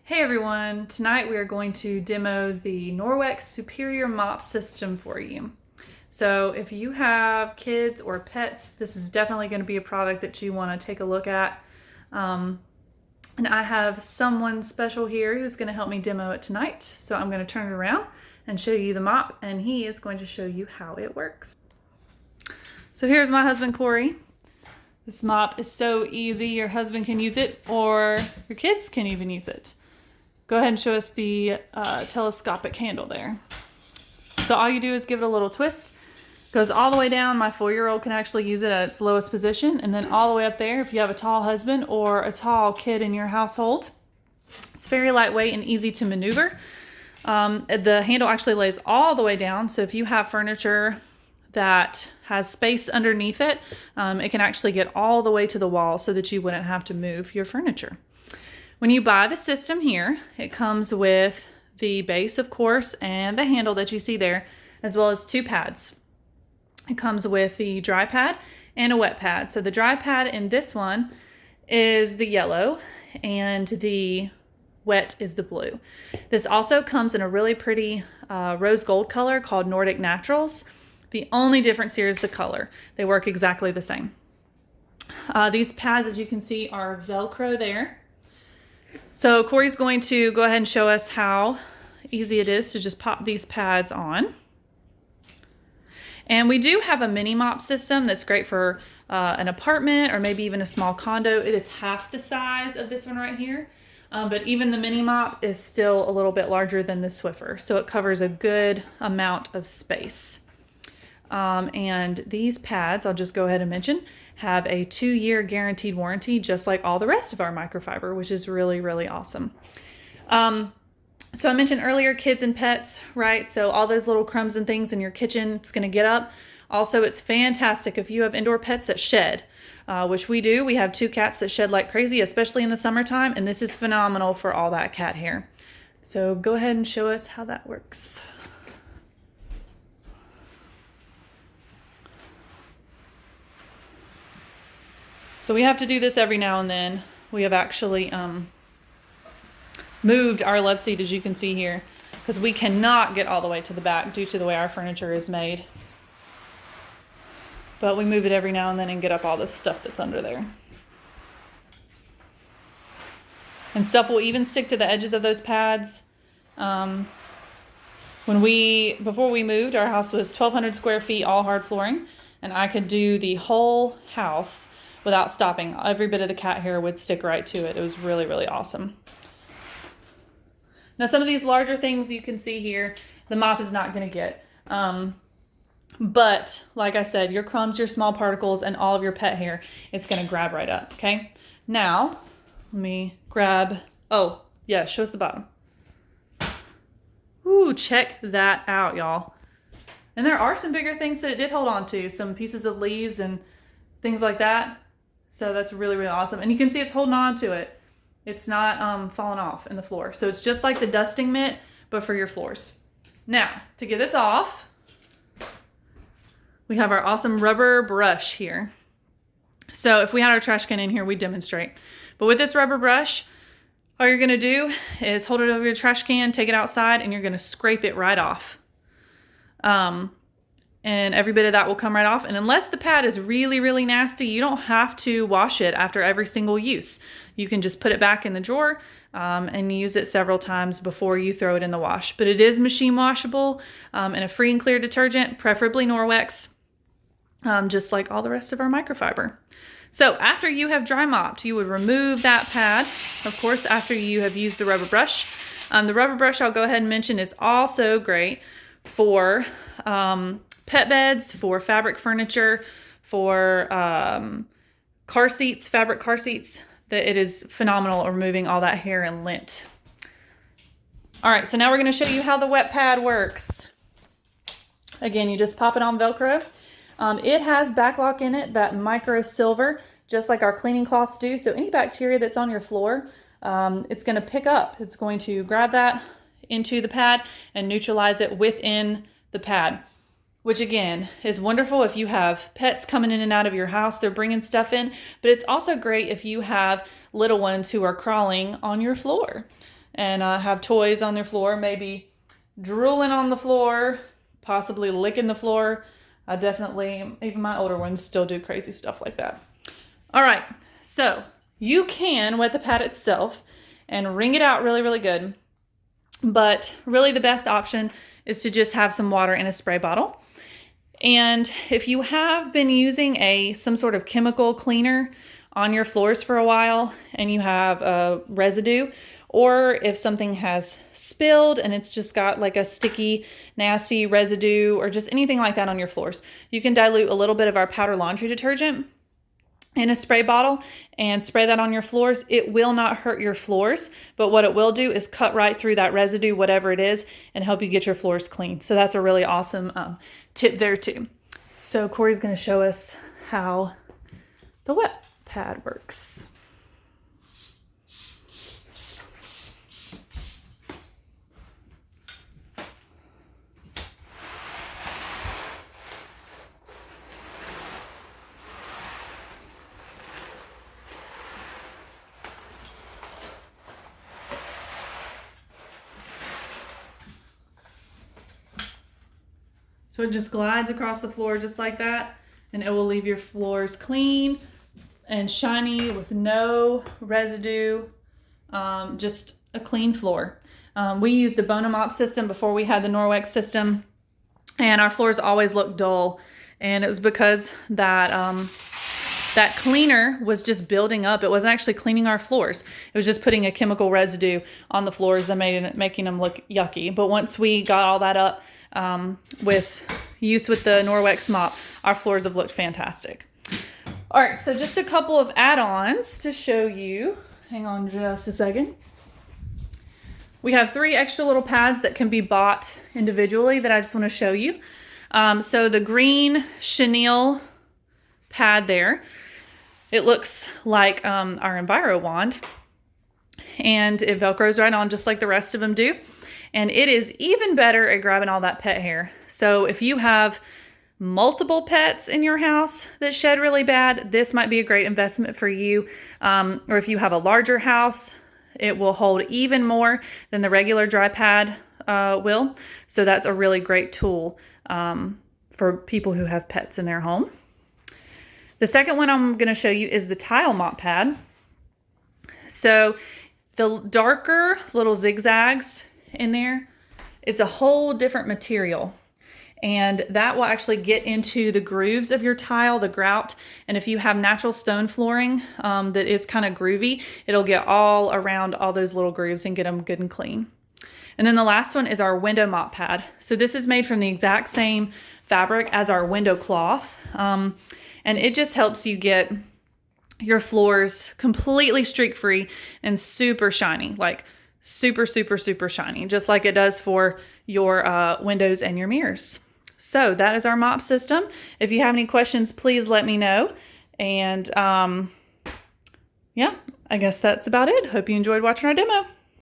Hey everyone, tonight we are going to demo the Norwex Superior Mop System for you. So if you have kids or pets, this is definitely going to be a product that you want to take a look at. And I have someone special here who's going to help me demo it tonight. So I'm going to turn it around and show you the mop, and he is going to show you how it works. So here's my husband, Corey. This mop is so easy. Your husband can use it, or your kids can even use it. Go ahead and show us the telescopic handle there. So all you do is give it a little twist. Goes all the way down. My 4-year-old can actually use it at its lowest position. And then all the way up there if you have a tall husband or a tall kid in your household. It's very lightweight and easy to maneuver. The handle actually lays all the way down. So if you have furniture that has space underneath it, it can actually get all the way to the wall so that you wouldn't have to move your furniture. When you buy the system here, it comes with the base, of course, and the handle that you see there, as well as 2 pads. It comes with the dry pad and a wet pad. So the dry pad in this one is the yellow and the wet is the blue. This also comes in a really pretty rose gold color called Nordic Naturals. The only difference here is the color. They work exactly the same. These pads, as you can see, are Velcro there. So Corey's going to go ahead and show us how easy it is to just pop these pads on. And we do have a mini mop system that's great for an apartment or maybe even a small condo. It is half the size of this one right here. But even the mini mop is still a little bit larger than the Swiffer. So it covers a good amount of space. And these pads, I'll just go ahead and mention, have a 2-year guaranteed warranty, just like all the rest of our microfiber, which is really, really awesome. So I mentioned earlier, kids and pets, right? So all those little crumbs and things in your kitchen, it's going to get up. Also, it's fantastic if you have indoor pets that shed, which we do. We have 2 cats that shed like crazy, especially in the summertime, and this is phenomenal for all that cat hair. So go ahead and show us how that works. So we have to do this every now and then. We have actually moved our love seat, as you can see here, because we cannot get all the way to the back due to the way our furniture is made. But we move it every now and then and get up all this stuff that's under there. And stuff will even stick to the edges of those pads. Before we moved, our house was 1,200 square feet, all hard flooring, and I could do the whole house without stopping. Every bit of the cat hair would stick right to it. It was really, really awesome. Now, some of these larger things you can see here, the mop is not going to get. But like I said, your crumbs, your small particles, and all of your pet hair, it's going to grab right up, okay? Now, let me grab, oh, yeah, show us the bottom. Ooh, check that out, y'all. And there are some bigger things that it did hold on to, some pieces of leaves and things like that. So that's really, really awesome. And you can see it's holding on to it. It's not falling off in the floor. So it's just like the dusting mitt, but for your floors. Now, to get this off, we have our awesome rubber brush here. So if we had our trash can in here, we'd demonstrate. But with this rubber brush, all you're gonna do is hold it over your trash can, take it outside, and you're gonna scrape it right off. And every bit of that will come right off. And unless the pad is really, really nasty, you don't have to wash it after every single use. You can just put it back in the drawer and use it several times before you throw it in the wash. But it is machine washable and a free and clear detergent, preferably Norwex, just like all the rest of our microfiber. So after you have dry mopped, you would remove that pad, of course, after you have used the rubber brush. The rubber brush, I'll go ahead and mention, is also great for pet beds, for fabric furniture, for car seats, fabric car seats. That it is phenomenal at removing all that hair and lint. All right, so now we're going to show you how the wet pad works. Again, you just pop it on Velcro. It has backlock in it, that micro silver, just like our cleaning cloths do. So any bacteria that's on your floor, it's going to pick up. It's going to grab that into the pad and neutralize it within the pad. which again is wonderful if you have pets coming in and out of your house, they're bringing stuff in, but it's also great if you have little ones who are crawling on your floor. and have toys on their floor, maybe drooling on the floor, possibly licking the floor. I definitely, even my older ones still do crazy stuff like that. All right, so you can wet the pad itself and wring it out really, really good. But really the best option is to just have some water in a spray bottle. And if you have been using some sort of chemical cleaner on your floors for a while and you have a residue, or if something has spilled and it's just got like a sticky, nasty residue or just anything like that on your floors, you can dilute a little bit of our powder laundry detergent in a spray bottle and spray that on your floors. It will not hurt your floors, but what it will do is cut right through that residue, whatever it is, and help you get your floors clean. So that's a really awesome tip there too. So Corey's going to show us how the wet pad works. So it just glides across the floor just like that, and it will leave your floors clean and shiny with no residue, just a clean floor. We used a Bona mop system before we had the Norwex system, and our floors always looked dull, and it was because that that cleaner was just building up. It wasn't actually cleaning our floors. It was just putting a chemical residue on the floors and making them look yucky. But once we got all that up, with the Norwex mop, our floors have looked fantastic. All right, so just a couple of add-ons to show you. Hang on just a second. We have 3 extra little pads that can be bought individually that I just want to show you. So the green chenille pad there, it looks like our Enviro wand, and it Velcros right on just like the rest of them do. And it is even better at grabbing all that pet hair. So if you have multiple pets in your house that shed really bad, this might be a great investment for you. Or if you have a larger house, it will hold even more than the regular dry pad will. So that's a really great tool for people who have pets in their home. The second one I'm going to show you is the tile mop pad. So the darker little zigzags in there, it's a whole different material, and that will actually get into the grooves of your tile, the grout. And if you have natural stone flooring that is kind of groovy, it'll get all around all those little grooves and get them good and clean. And then the last one is our window mop pad. So this is made from the exact same fabric as our window cloth, and it just helps you get your floors completely streak free and super shiny, like super, super, super shiny, just like it does for your windows and your mirrors. So that is our mop system. If you have any questions, please let me know. And yeah, I guess that's about it. Hope you enjoyed watching our demo.